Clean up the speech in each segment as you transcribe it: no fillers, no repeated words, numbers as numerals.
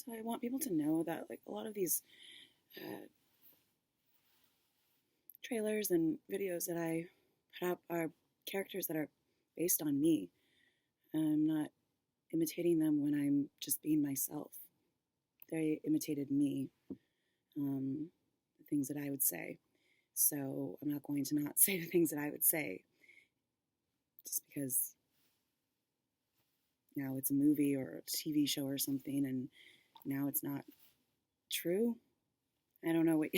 So I want people to know that like a lot of these uh, trailers and videos that I put up are characters that are based on me. I'm not imitating them when I'm just being myself. They imitated me, the things that I would say. So I'm not going to not say the things that I would say just because now it's a movie or a TV show or something and now it's not true. I don't know what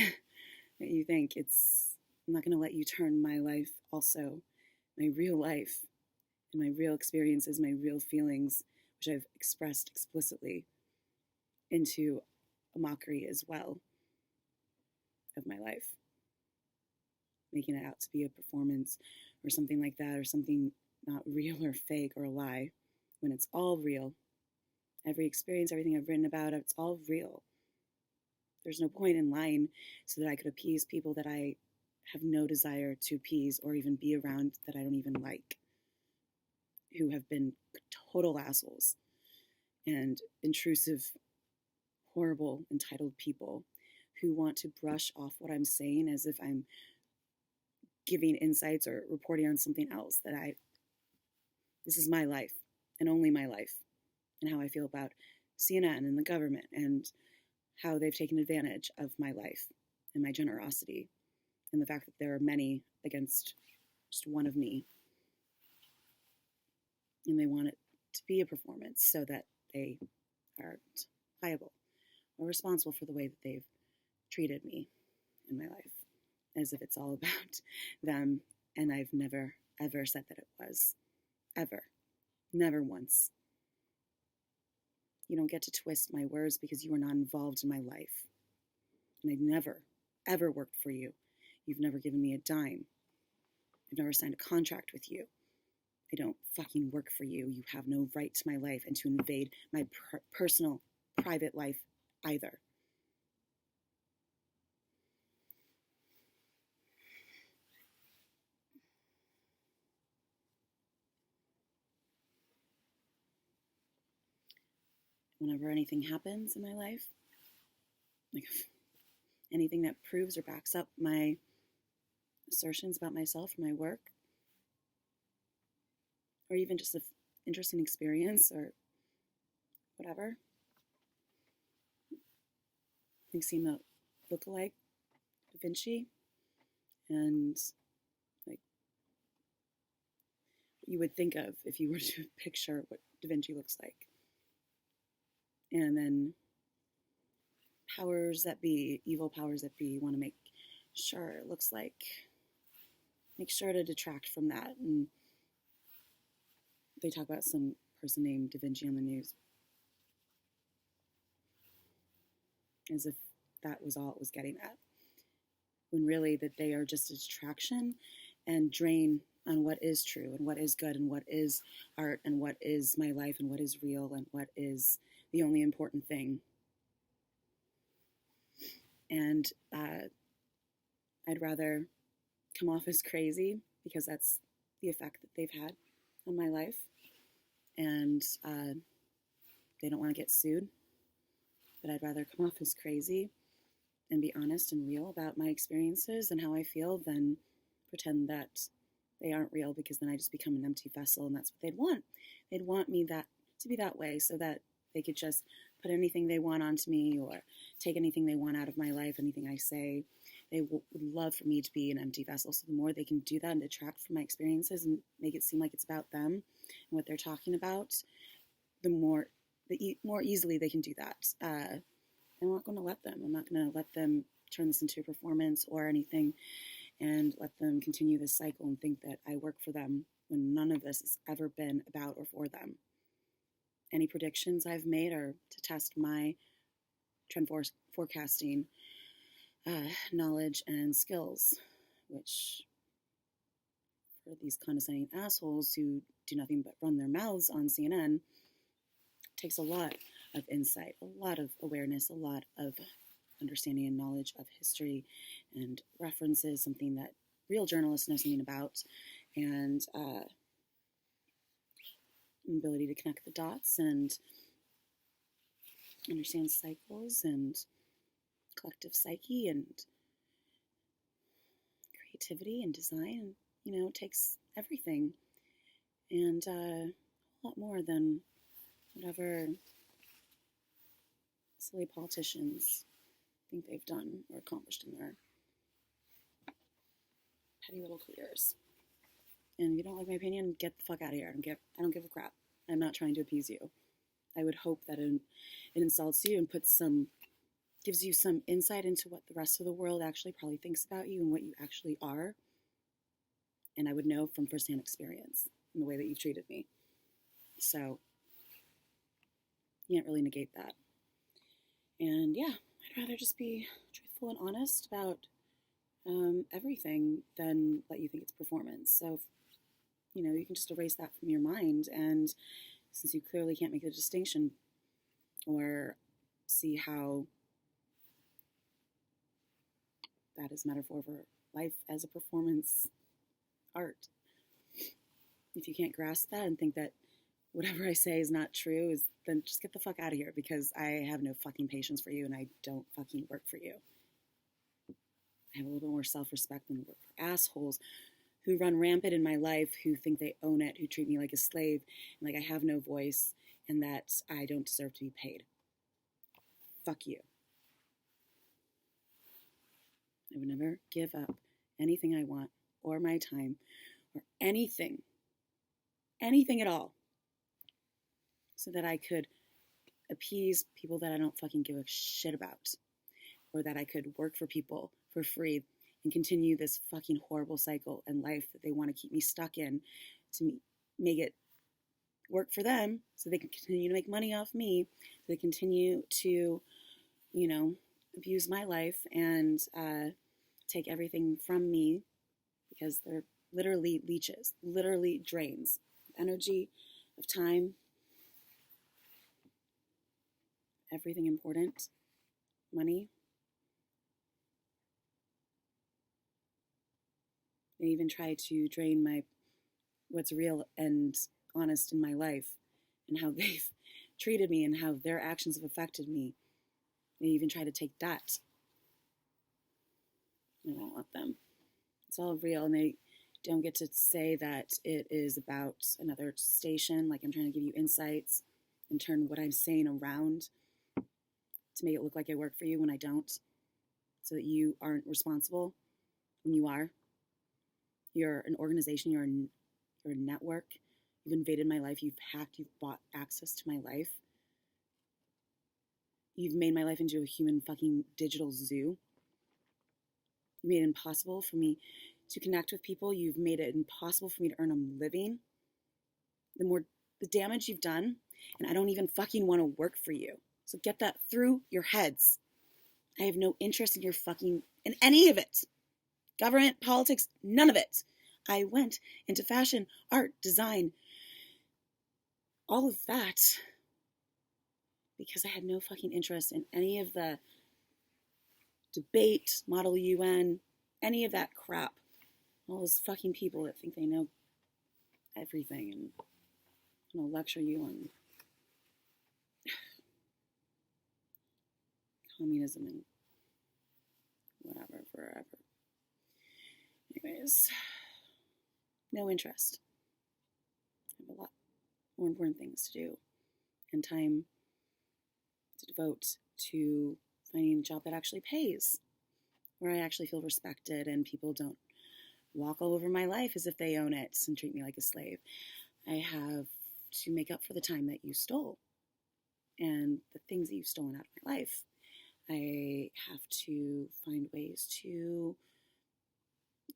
what you think. I'm not going to let you turn my life also, my real life and my real experiences, my real feelings, which I've expressed explicitly, into a mockery as well of my life, making it out to be a performance or something like that, or something not real or fake or a lie, when it's all real. Every experience, everything I've written about, it's all real. There's no point in lying so that I could appease people that I have no desire to appease or even be around, that I don't even like, who have been total assholes and intrusive, horrible, entitled people who want to brush off what I'm saying as if I'm giving insights or reporting on something else. This is my life and only my life, and how I feel about CNN and the government and how they've taken advantage of my life and my generosity and the fact that there are many against just one of me. And they want it to be a performance so that they aren't liable or responsible for the way that they've treated me in my life, as if it's all about them. And I've never, ever said that it was. Ever. Never once. You don't get to twist my words because you are not involved in my life. And I've never, ever worked for you. You've never given me a dime. I've never signed a contract with you. I don't fucking work for you. You have no right to my life and to invade my personal, private life either. Whenever anything happens in my life, like anything that proves or backs up my assertions about myself or my work, or even just an interesting experience or whatever, things seem to look alike Da Vinci, and like what you would think of if you were to picture what Da Vinci looks like. And then powers that be, evil powers that be, want to make sure it looks like, make sure to detract from that. And they talk about some person named Da Vinci on the news as if that was all it was getting at, when really that they are just a distraction and drain on what is true and what is good and what is art and what is my life and what is real and what is the only important thing. And I'd rather come off as crazy, because that's the effect that they've had on my life. And they don't want to get sued, but I'd rather come off as crazy and be honest and real about my experiences and how I feel than pretend that they aren't real, because then I just become an empty vessel, and that's what they'd want. They'd want me to be that way so that they could just put anything they want onto me or take anything they want out of my life, anything I say. They would love for me to be an empty vessel. So the more they can do that and detract from my experiences and make it seem like it's about them and what they're talking about, the more easily they can do that. I'm not going to let them. I'm not going to let them turn this into a performance or anything, and let them continue this cycle and think that I work for them when none of this has ever been about or for them. Any predictions I've made are to test my trend forecasting knowledge and skills, which for these condescending assholes who do nothing but run their mouths on CNN takes a lot of insight, a lot of awareness, a lot of understanding and knowledge of history and references, something that real journalists know something about, and an ability to connect the dots and understands cycles and collective psyche and creativity and design. Takes everything and a lot more than whatever silly politicians think they've done or accomplished in their petty little careers. And if you don't like my opinion, get the fuck out of here. I don't give a crap. I'm not trying to appease you. I would hope that it insults you and gives you some insight into what the rest of the world actually probably thinks about you and what you actually are. And I would know from firsthand experience in the way that you've treated me. So you can't really negate that. And yeah, I'd rather just be truthful and honest about everything than let you think it's performance. So, you can just erase that from your mind. And since you clearly can't make the distinction or see how that is metaphor for life as a performance art, if you can't grasp that and think that whatever I say is not true, then just get the fuck out of here, because I have no fucking patience for you and I don't fucking work for you. I have a little bit more self-respect than work for assholes who run rampant in my life, who think they own it, who treat me like a slave, and like I have no voice, and that I don't deserve to be paid. Fuck you. I would never give up anything I want, or my time, or anything at all, so that I could appease people that I don't fucking give a shit about, or that I could work for people for free and continue this fucking horrible cycle and life that they want to keep me stuck in to make it work for them so they can continue to make money off me, so they continue to, abuse my life and take everything from me, because they're literally leeches, literally drains of energy, of time, everything important, money. They even try to drain what's real and honest in my life and how they've treated me and how their actions have affected me. They even try to take that. I don't want them. It's all real, and they don't get to say that it is about another station, like I'm trying to give you insights and turn what I'm saying around to make it look like I work for you when I don't, so that you aren't responsible when you are. You're an organization, you're a network. You've invaded my life, you've hacked, you've bought access to my life. You've made my life into a human fucking digital zoo. You made it impossible for me to connect with people. You've made it impossible for me to earn a living. The damage you've done, and I don't even fucking want to work for you. So get that through your heads. I have no interest in any of it. Government, politics, none of it. I went into fashion, art, design, all of that, because I had no fucking interest in any of the debate, Model UN, any of that crap. All those fucking people that think they know everything and lecture you on communism and whatever, forever. Anyways, no interest. I have a lot more important things to do and time to devote to finding a job that actually pays, where I actually feel respected and people don't walk all over my life as if they own it and treat me like a slave. I have to make up for the time that you stole and the things that you've stolen out of my life. I have to find ways to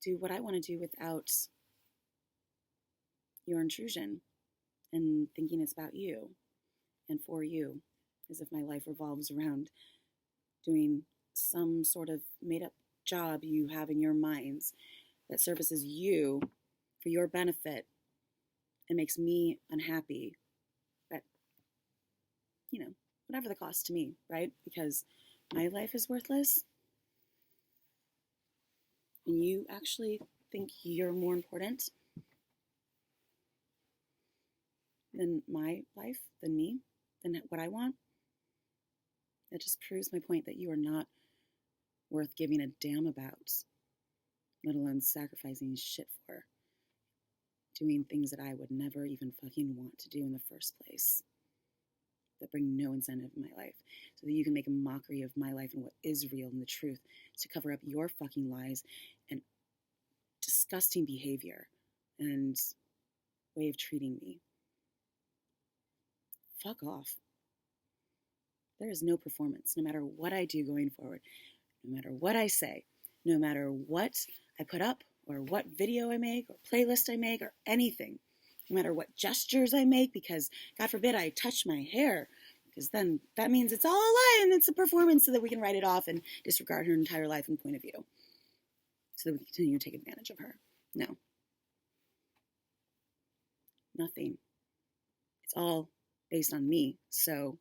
do what I want to do without your intrusion and thinking it's about you and for you, as if my life revolves around doing some sort of made-up job you have in your minds that services you for your benefit and makes me unhappy. But, whatever the cost to me, right? Because my life is worthless and you actually think you're more important than my life, than me, than what I want. That just proves my point that you are not worth giving a damn about, let alone sacrificing shit for. Doing things that I would never even fucking want to do in the first place, that bring no incentive in my life, so that you can make a mockery of my life and what is real and the truth to cover up your fucking lies and disgusting behavior and way of treating me. Fuck off. There is no performance, no matter what I do going forward, no matter what I say, no matter what I put up or what video I make or playlist I make or anything, no matter what gestures I make, because God forbid I touch my hair, because then that means it's all a lie and it's a performance so that we can write it off and disregard her entire life and point of view so that we continue to take advantage of her. No. Nothing. It's all based on me. So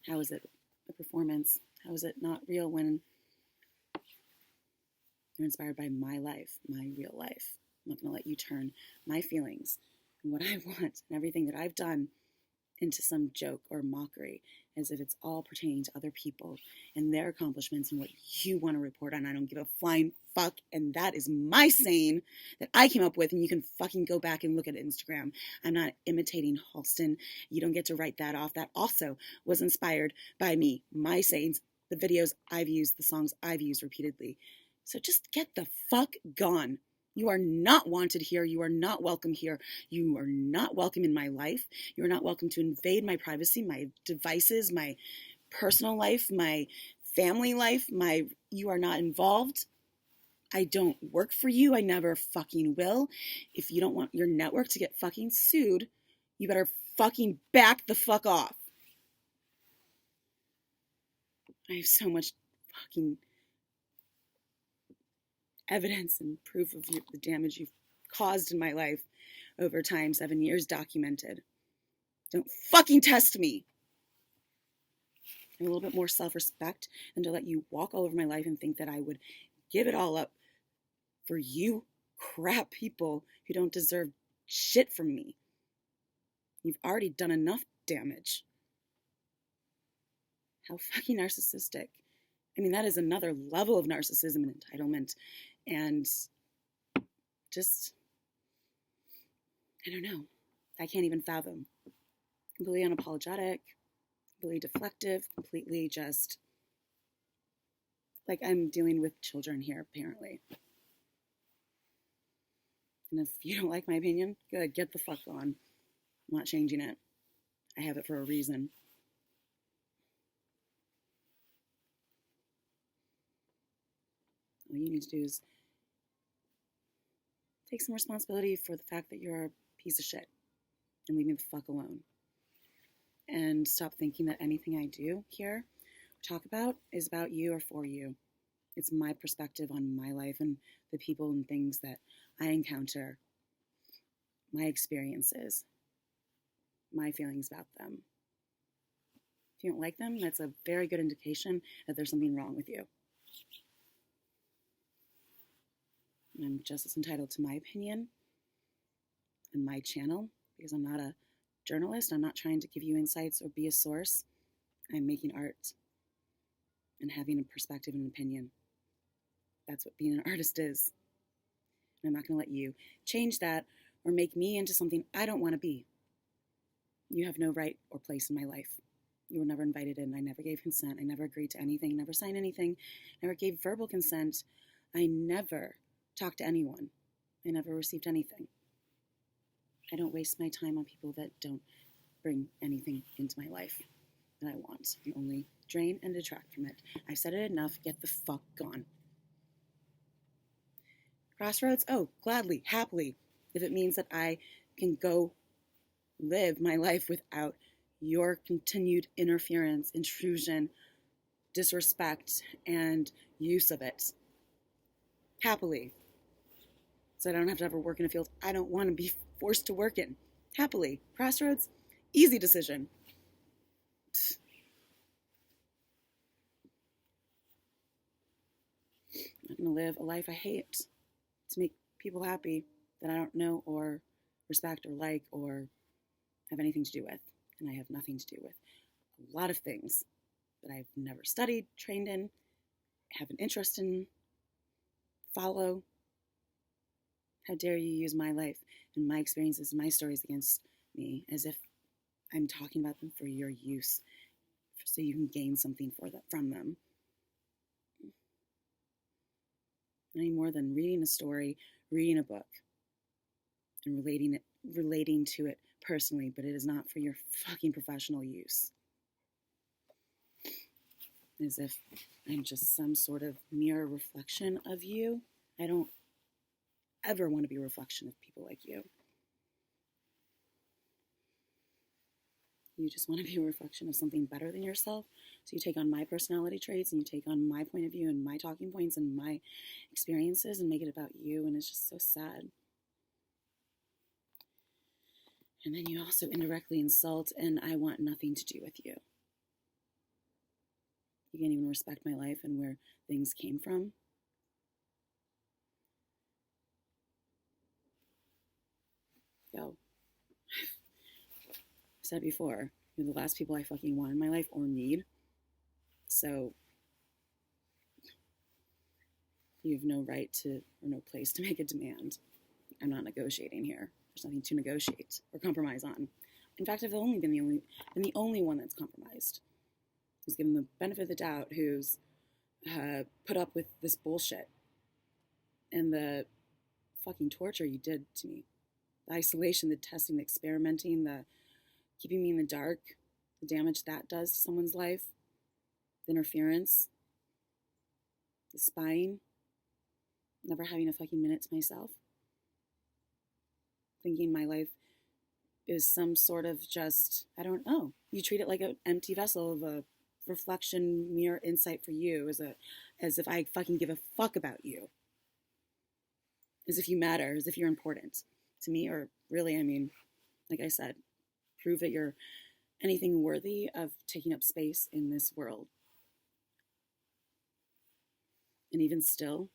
how is it a performance? How is it not real when you're inspired by my life, my real life? I'm not going to let you turn my feelings and what I want and everything that I've done into some joke or mockery, as if it's all pertaining to other people and their accomplishments and what you want to report on. I don't give a flying fuck, and that is my saying that I came up with, and you can fucking go back and look at Instagram. I'm not imitating Halston. You don't get to write that off. That also was inspired by me, my sayings, the videos I've used, the songs I've used repeatedly. So just get the fuck gone. You are not wanted here. You are not welcome here. You are not welcome in my life. You are not welcome to invade my privacy, my devices, my personal life, my family life. You are not involved. I don't work for you. I never fucking will. If you don't want your network to get fucking sued, you better fucking back the fuck off. I have so much fucking evidence and proof of the damage you've caused in my life over time, 7 years documented. Don't fucking test me. I have a little bit more self-respect than to let you walk all over my life and think that I would give it all up for you crap people who don't deserve shit from me. You've already done enough damage. How fucking narcissistic. I mean, that is another level of narcissism and entitlement. And just, I don't know. I can't even fathom. Completely unapologetic, completely deflective, completely just like I'm dealing with children here, apparently. And if you don't like my opinion, good, get the fuck on. I'm not changing it. I have it for a reason. All you need to do is take some responsibility for the fact that you're a piece of shit and leave me the fuck alone. And stop thinking that anything I do here, talk about, is about you or for you. It's my perspective on my life and the people and things that I encounter, my experiences, my feelings about them. If you don't like them, that's a very good indication that there's something wrong with you. And I'm just as entitled to my opinion and my channel, because I'm not a journalist. I'm not trying to give you insights or be a source. I'm making art and having a perspective and opinion. That's what being an artist is. And I'm not going to let you change that or make me into something I don't want to be. You have no right or place in my life. You were never invited in. I never gave consent. I never agreed to anything, never signed anything, never gave verbal consent. I never talked to anyone. I never received anything. I don't waste my time on people that don't bring anything into my life that I want. I only drain and detract from it. I've said it enough. Get the fuck gone. Crossroads? Oh, gladly, happily, if it means that I can go live my life without your continued interference, intrusion, disrespect, and use of it. Happily. So I don't have to ever work in a field I don't want to be forced to work in. Happily. Crossroads? Easy decision. I'm not going to live a life I hate to make people happy that I don't know or respect or like or have anything to do with. And I have nothing to do with a lot of things that I've never studied, trained in, have an interest in, follow. How dare you use my life and my experiences and my stories against me as if I'm talking about them for your use so you can gain something from them. Any more than reading a story, reading a book, and relating to it personally, but it is not for your fucking professional use. As if I'm just some sort of mirror reflection of you. I don't ever want to be a reflection of people like you. You just want to be a reflection of something better than yourself. So you take on my personality traits and you take on my point of view and my talking points and my experiences and make it about you. And it's just so sad. And then you also indirectly insult, and I want nothing to do with you. You can't even respect my life and where things came from. Yo, I've said before, you're the last people I fucking want in my life or need. So you have no right to, or no place to make a demand. I'm not negotiating here. There's nothing to negotiate or compromise on. In fact, I've only been the only one that's compromised. Who's given the benefit of the doubt, who's put up with this bullshit and the fucking torture you did to me. The isolation, the testing, the experimenting, the keeping me in the dark, the damage that does to someone's life, the interference, the spying, never having a fucking minute to myself, thinking my life is some sort of just, I don't know. You treat it like an empty vessel of a reflection, mirror, insight for you, as if I fucking give a fuck about you. As if you matter, as if you're important to me, or really, I mean, like I said, prove that you're anything worthy of taking up space in this world. And even still,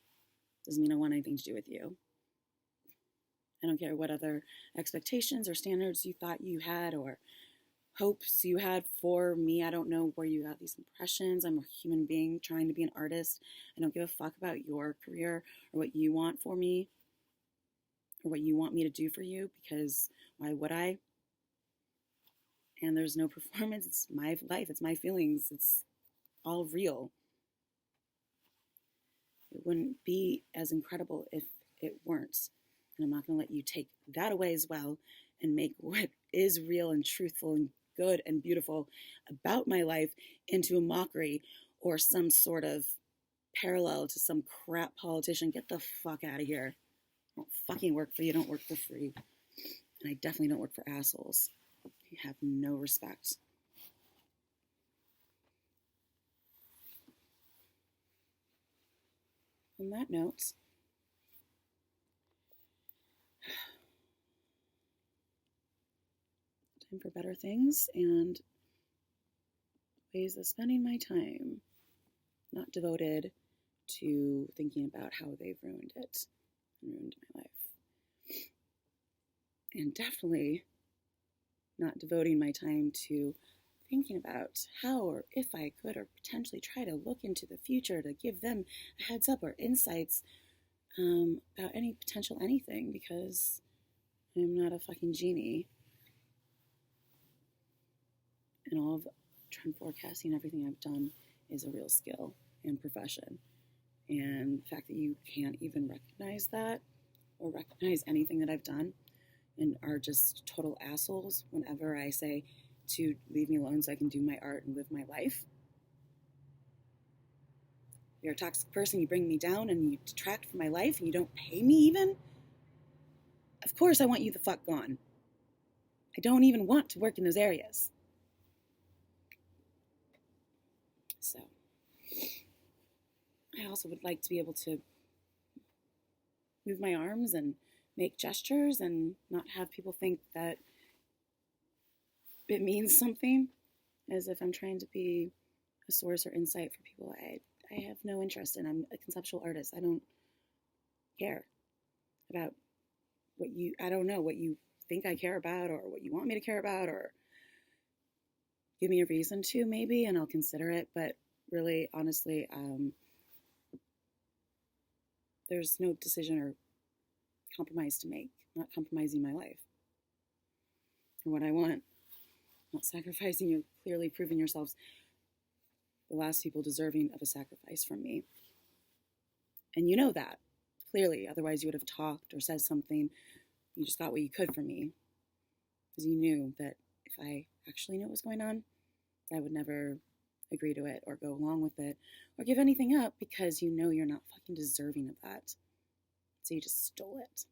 doesn't mean I want anything to do with you. I don't care what other expectations or standards you thought you had or hopes you had for me. I don't know where you got these impressions. I'm a human being trying to be an artist. I don't give a fuck about your career or what you want for me or what you want me to do for you, because why would I? And there's no performance. It's my life. It's my feelings. It's all real. It wouldn't be as incredible if it weren't. And I'm not going to let you take that away as well and make what is real and truthful and good and beautiful about my life into a mockery or some sort of parallel to some crap politician. Get the fuck out of here. I don't fucking work for you. I don't work for free. And I definitely don't work for assholes. You have no respect. On that note, time for better things and ways of spending my time, not devoted to thinking about how they've ruined it and ruined my life. And definitely not devoting my time to thinking about how or if I could or potentially try to look into the future to give them a heads up or insights about any potential anything, because I'm not a fucking genie. And all of trend forecasting, everything I've done is a real skill and profession. And the fact that you can't even recognize that or recognize anything that I've done and are just total assholes whenever I say to leave me alone so I can do my art and live my life. You're a toxic person, you bring me down and you detract from my life and you don't pay me even? Of course I want you the fuck gone. I don't even want to work in those areas. So, I also would like to be able to move my arms and make gestures and not have people think that it means something, as if I'm trying to be a source or insight for people I have no interest in. I'm a conceptual artist. I don't care about I don't know what you think I care about or what you want me to care about or give me a reason to, maybe, and I'll consider it. But really, honestly, there's no decision or compromise to make. I'm not compromising my life or what I want. I'm not sacrificing you. Clearly proving yourselves the last people deserving of a sacrifice from me. And you know that, clearly. Otherwise, you would have talked or said something. You just got what you could from me. Because you knew that if I actually knew what was going on, I would never agree to it or go along with it or give anything up, because you know you're not fucking deserving of that. So you just stole it.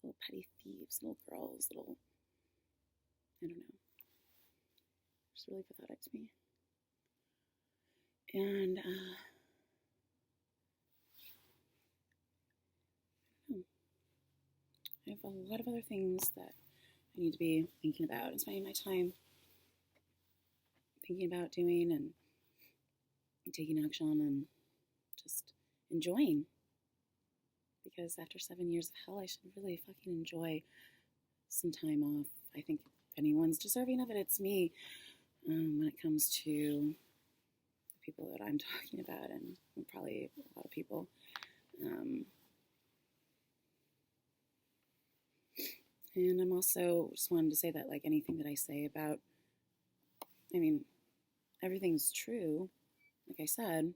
Little petty thieves, little girls, little, I don't know. It's really pathetic to me. And I have a lot of other things that I need to be thinking about and spending my time thinking about doing and taking action on and just enjoying. Because after 7 years of hell, I should really fucking enjoy some time off. I think if anyone's deserving of it, it's me. When it comes to the people that I'm talking about, and probably a lot of people. And I'm also just wanted to say that, like, anything that I say about, I mean, everything's true. Like I said,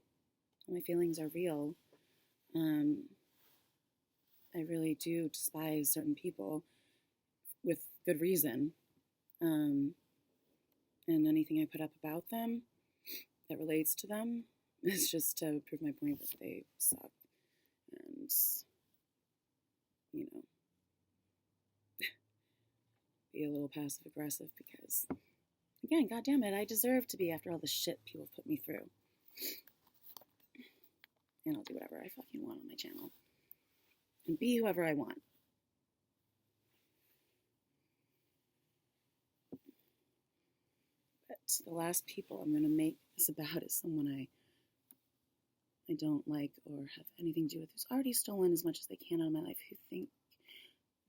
all my feelings are real. I really do despise certain people with good reason. And anything I put up about them that relates to them is just to prove my point that they suck. And, you know, be a little passive aggressive because, again, God damn it, I deserve to be after all the shit people have put me through. And I'll do whatever I fucking want on my channel. And be whoever I want. But the last people I'm going to make this about is someone I don't like or have anything to do with, who's already stolen as much as they can out of my life, who think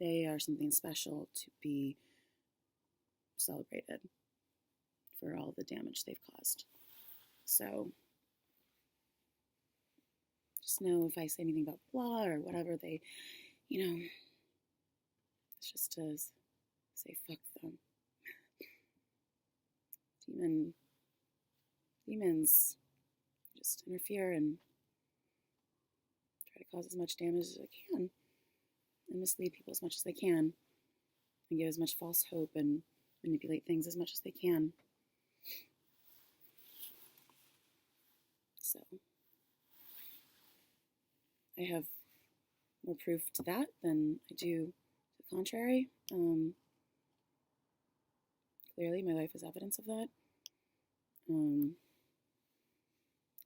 they are something special to be celebrated for all the damage they've caused. So just know if I say anything about blah or whatever, they, it's just to say fuck them. Demons just interfere and try to cause as much damage as they can and mislead people as much as they can and give as much false hope and manipulate things as much as they can. So I have more proof to that than I do to the contrary. Clearly, my life is evidence of that.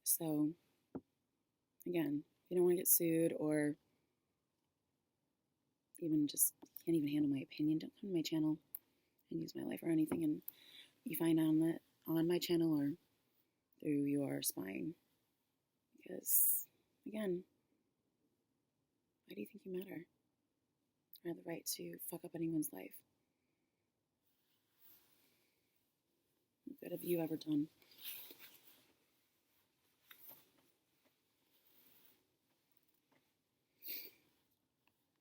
So, again, if you don't want to get sued or even just can't even handle my opinion, don't come to my channel and use my life or anything and you find on my channel or through your spying. Because, again, why do you think you matter? I have the right to fuck up anyone's life. What good have you ever done?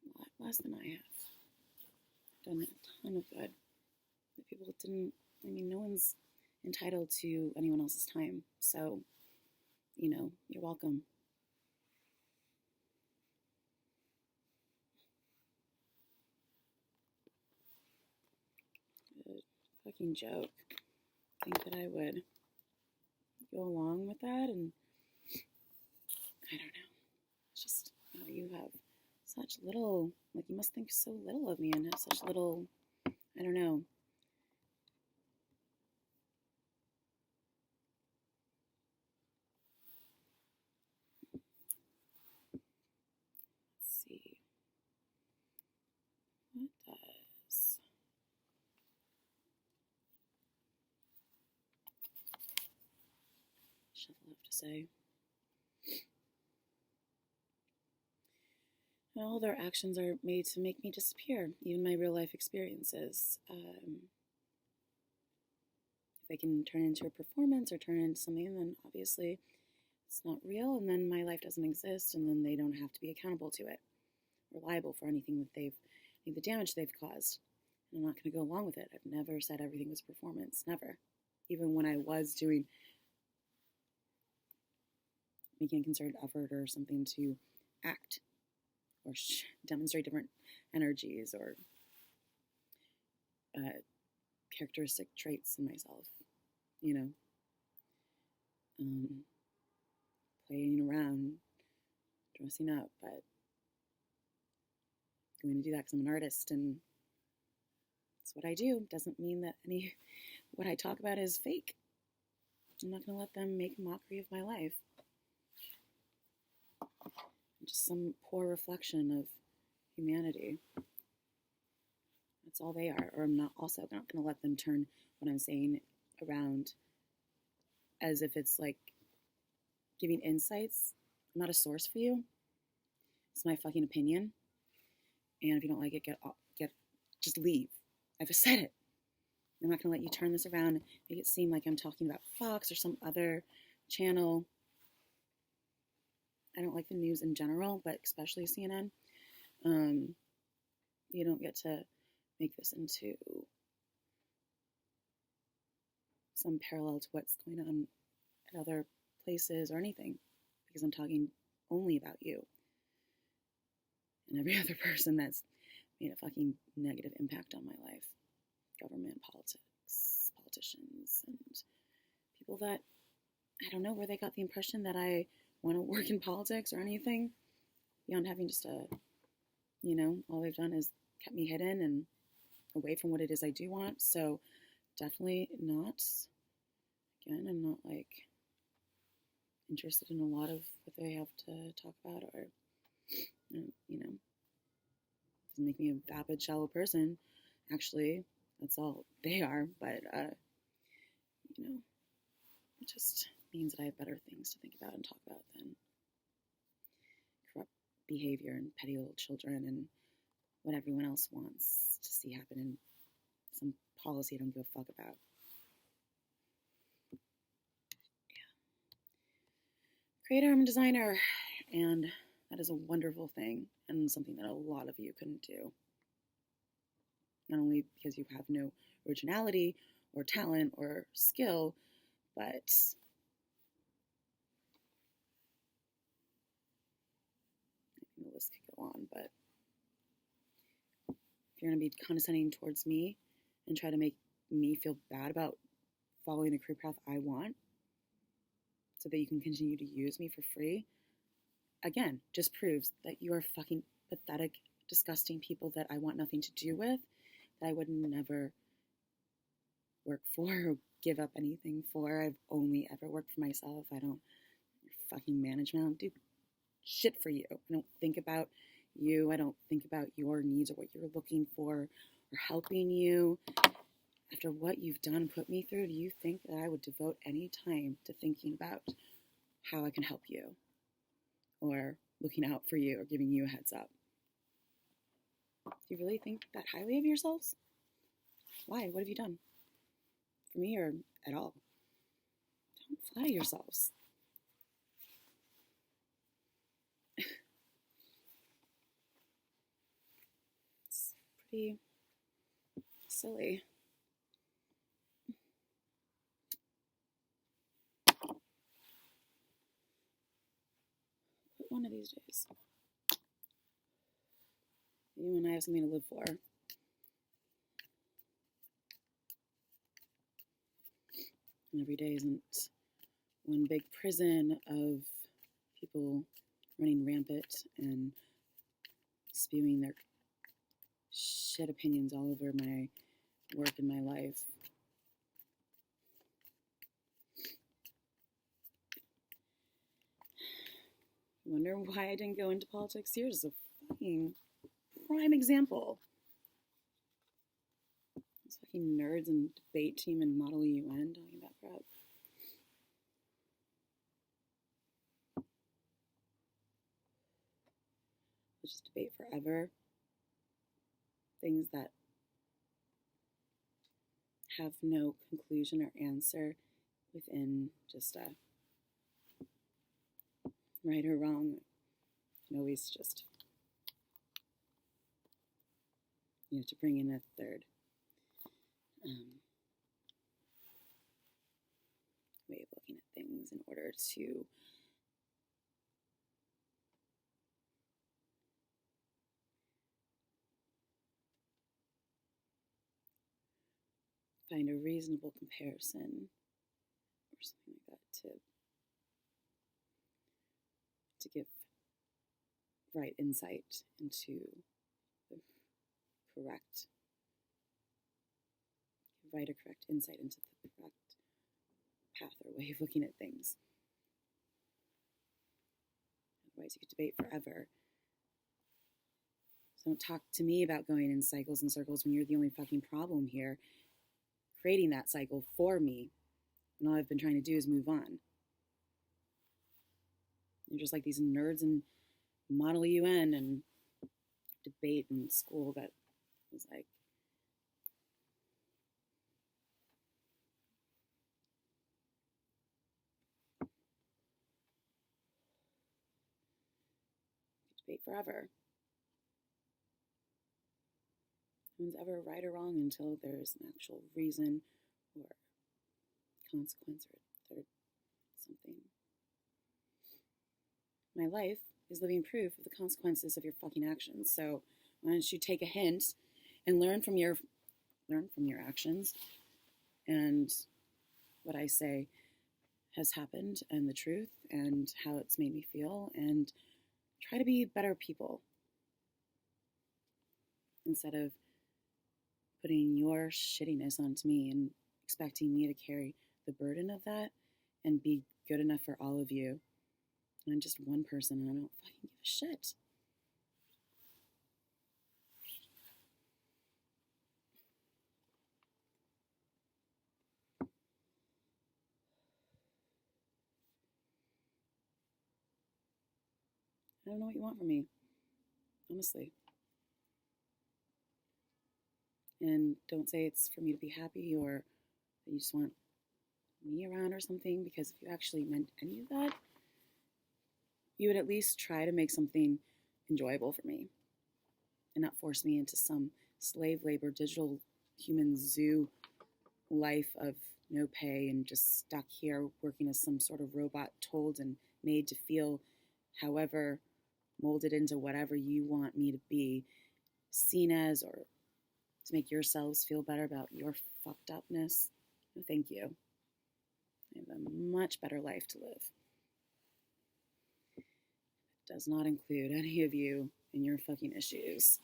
A lot less than I have. Done a ton of good. The people didn't, no one's entitled to anyone else's time. So, you're welcome. A fucking joke. Think that I would go along with that, and I don't know. It's just, you have such little, you must think so little of me and have such little, I don't know. Let's see. What does Shuffle have to say? All their actions are made to make me disappear, even my real life experiences. If if they can turn it into a performance or turn it into something, then obviously it's not real, and then my life doesn't exist, and then they don't have to be accountable to it or liable for anything that the damage they've caused. And I'm not going to go along with it. I've never said everything was performance, never. Even when I was making a concerted effort or something to act or demonstrate different energies or characteristic traits in myself, you know, playing around, dressing up, but going to do that because I'm an artist and it's what I do. Doesn't mean that what I talk about is fake. I'm not going to let them make a mockery of my life. Just some poor reflection of humanity. That's all they are. Or I'm not going to let them turn what I'm saying around as if it's like giving insights. I'm not a source for you. It's my fucking opinion. And if you don't like it, just leave. I've said it. I'm not going to let you turn this around, make it seem like I'm talking about Fox or some other channel. I don't like the news in general, but especially CNN. You don't get to make this into some parallel to what's going on at other places or anything, because I'm talking only about you and every other person that's made a fucking negative impact on my life. Government, politics, politicians, and people that I don't know where they got the impression that I want to work in politics or anything, beyond having just all they've done is kept me hidden and away from what it is I do want. So definitely not. Again, I'm not like interested in a lot of what they have to talk about, or doesn't make me a vapid, shallow person. Actually, that's all they are. But it just means that I have better things to think about and talk about than corrupt behavior and petty little children and what everyone else wants to see happen in some policy I don't give a fuck about. Yeah. Creator, I'm a designer, and that is a wonderful thing and something that a lot of you couldn't do. Not only because you have no originality or talent or skill, but the list could go on, but if you're going to be condescending towards me and try to make me feel bad about following the career path I want so that you can continue to use me for free, again, just proves that you are fucking pathetic, disgusting people that I want nothing to do with, that I would never work for or give up anything for. I've only ever worked for myself. I don't fucking management. I don't do shit for you. I don't think about you. I don't think about your needs or what you're looking for or helping you. After what you've done and put me through, do you think that I would devote any time to thinking about how I can help you or looking out for you or giving you a heads up? Do you really think that highly of yourselves? Why? What have you done? For me or at all? Don't flatter yourselves. It's pretty silly. But one of these days, you and I have something to live for. And every day isn't one big prison of people running rampant and spewing their shit opinions all over my work and my life. I wonder why I didn't go into politics. Here's a fucking prime example. These fucking nerds and debate team and Model UN talking about crap. Let's just debate forever. Things that have no conclusion or answer within just a right or wrong. You can always just, to bring in a third way of looking at things in order to find a reasonable comparison or something like that to give right insight into the correct insight into the correct path or way of looking at things. Otherwise, you could debate forever. So don't talk to me about going in cycles and circles when you're the only fucking problem here, creating that cycle for me, and all I've been trying to do is move on. You're just like these nerds in Model UN and debate in school that was like, debate forever. No one's ever right or wrong until there's an actual reason or consequence or something. My life is living proof of the consequences of your fucking actions. So why don't you take a hint and learn from your actions and what I say has happened and the truth and how it's made me feel, and try to be better people instead of putting your shittiness onto me and expecting me to carry the burden of that and be good enough for all of you. And I'm just one person and I don't fucking give a shit. I don't know what you want from me, honestly. And don't say it's for me to be happy or that you just want me around or something, because if you actually meant any of that, you would at least try to make something enjoyable for me and not force me into some slave labor, digital human zoo life of no pay and just stuck here working as some sort of robot, told and made to feel however, molded into whatever you want me to be seen as, or to make yourselves feel better about your fucked upness. No, thank you. I have a much better life to live. It does not include any of you and your fucking issues.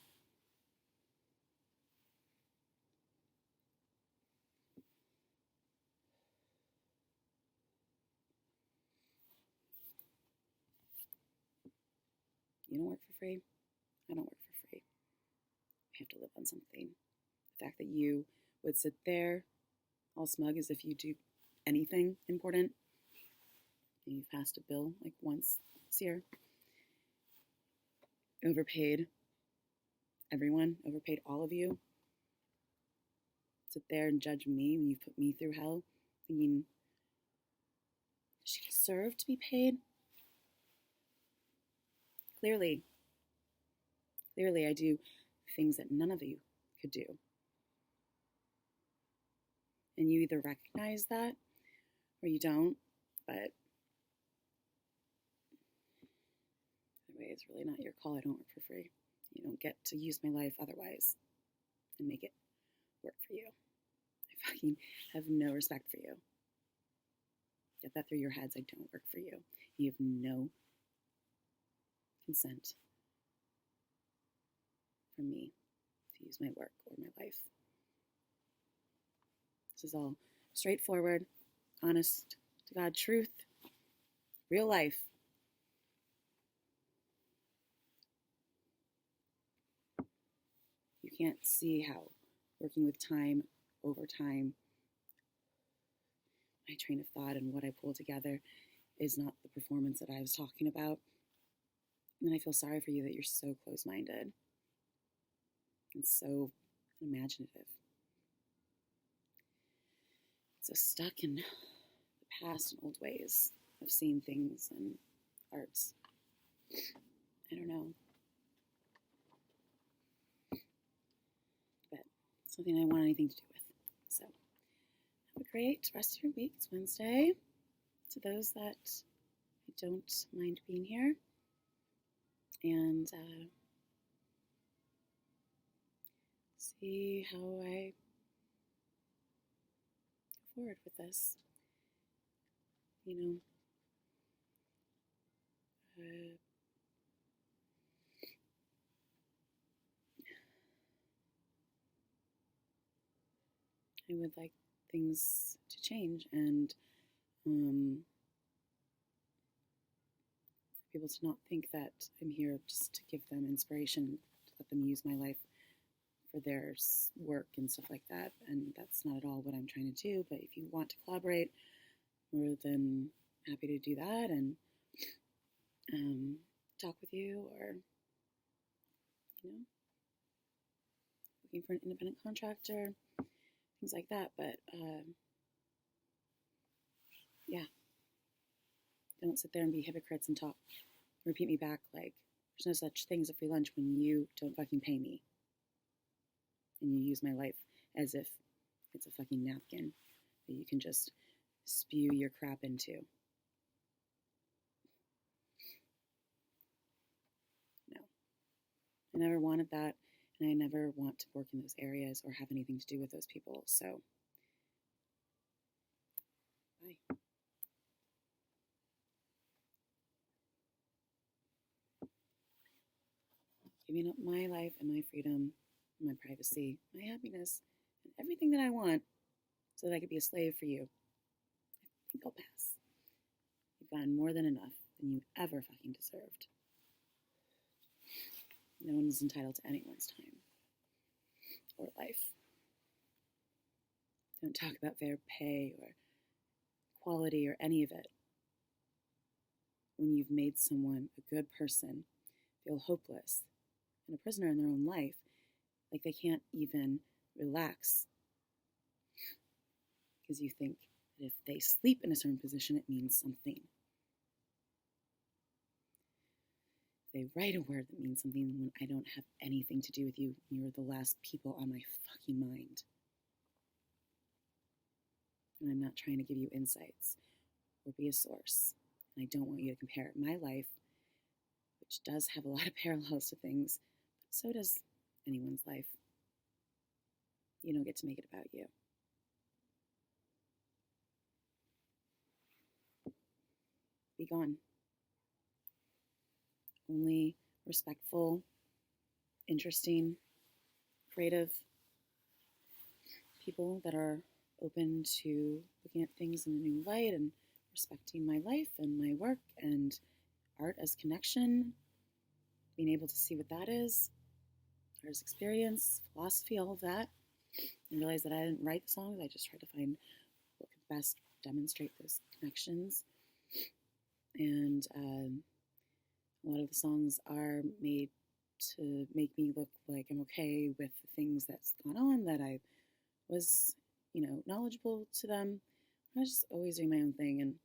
You don't work for free. I don't work for free. I have to live on something. The fact that you would sit there all smug as if you do anything important and you've passed a bill like once this year, overpaid everyone, overpaid all of you, sit there and judge me when you put me through hell, thinking, does she deserve to be paid? Clearly, I do things that none of you could do. And you either recognize that or you don't, but anyway, it's really not your call. I don't work for free. You don't get to use my life otherwise and make it work for you. I fucking have no respect for you. Get that through your heads. I don't work for you. You have no consent from me to use my work or my life. This is all straightforward, honest to God truth, real life. You can't see how working with time over time, my train of thought and what I pull together is not the performance that I was talking about. And I feel sorry for you that you're so close-minded and so imaginative. so stuck in the past and old ways of seeing things and arts. I don't know. But it's something I don't want anything to do with. So have a great rest of your week. It's Wednesday. To those that I don't mind being here. And see how I go forward with this. You know, I would like things to change and for people to not think that I'm here just to give them inspiration, to let them use my life for their work and stuff like that. And that's not at all what I'm trying to do. But if you want to collaborate, more than happy to do that and talk with you, or looking for an independent contractor, things like that. But yeah, don't sit there and be hypocrites and repeat me back like there's no such thing as a free lunch when you don't fucking pay me and you use my life as if it's a fucking napkin that you can just spew your crap into. No. I never wanted that, and I never want to work in those areas or have anything to do with those people. So, bye. Giving up my life and my freedom, my privacy, my happiness, and everything that I want so that I could be a slave for you. I think I'll pass. You've gotten more than enough than you ever fucking deserved. No one is entitled to anyone's time or life. Don't talk about fair pay or quality or any of it when you've made someone a good person feel hopeless and a prisoner in their own life, like they can't even relax because you think that if they sleep in a certain position, it means something. If they write a word that means something when I don't have anything to do with you, you're the last people on my fucking mind. And I'm not trying to give you insights or be a source. And I don't want you to compare my life, which does have a lot of parallels to things, but so does anyone's life. You don't get to make it about you. Be gone. Only respectful, interesting, creative people that are open to looking at things in a new light and respecting my life and my work and art as connection, being able to see what that is, art as experience, philosophy, all of that, and realize that I didn't write the songs. I just tried to find what could best demonstrate those connections. And a lot of the songs are made to make me look like I'm okay with the things that's gone on, that I was, knowledgeable to them. I was just always doing my own thing, and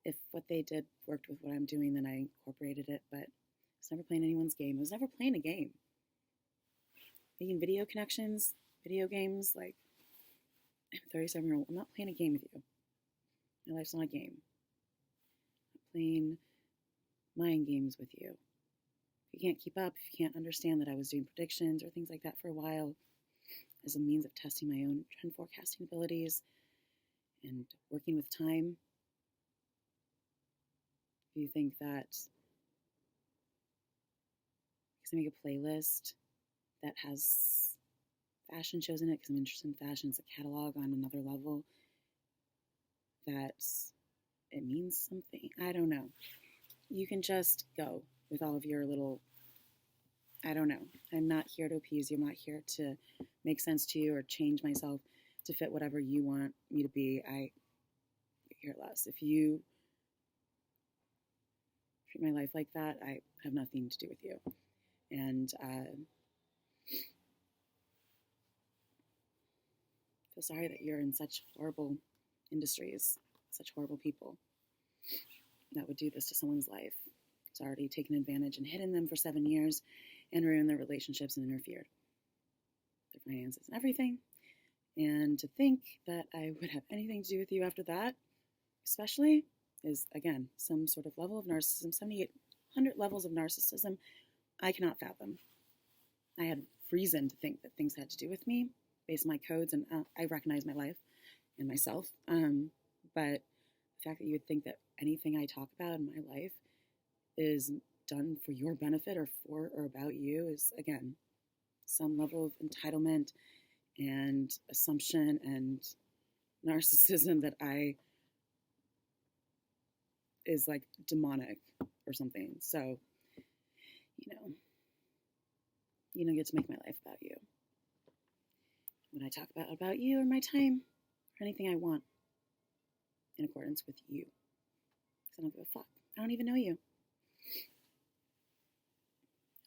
if what they did worked with what I'm doing, then I incorporated it, but I was never playing anyone's game. I was never playing a game. Making video connections, video games, like, I'm a 37-year-old. I'm not playing a game with you. My life's not a game. I'm not playing mind games with you. If you can't keep up, if you can't understand that I was doing predictions or things like that for a while as a means of testing my own trend forecasting abilities and working with time, if you think that because I make a playlist that has fashion shows in it, because I'm interested in fashion, it's a catalog on another level, that it means something. I don't know. You can just go with all of your little, I don't know. I'm not here to appease you. I'm not here to make sense to you or change myself to fit whatever you want me to be. I could care less. If you treat my life like that, I have nothing to do with you. And I feel sorry that you're in such horrible industries, such horrible people that would do this to someone's life. It's already taken advantage and hidden them for 7 years and ruined their relationships and interfered with their finances and everything. And to think that I would have anything to do with you after that, especially, is, again, some sort of level of narcissism, 7,800 levels of narcissism I cannot fathom. I had reason to think that things had to do with me based on my codes, and I recognize my life and myself. But the fact that you would think that anything I talk about in my life is done for your benefit or for or about you is, again, some level of entitlement and assumption and narcissism that is like demonic or something. So, you don't get to make my life about you. When I talk about you or my time or anything I want in accordance with you. Because I don't give a fuck. I don't even know you.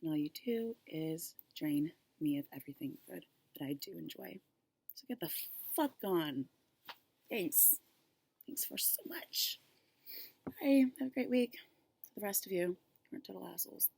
And all you do is drain me of everything good that I do enjoy. So get the fuck on. Thanks. Thanks for so much. Bye. Have a great week. The rest of you aren't total assholes.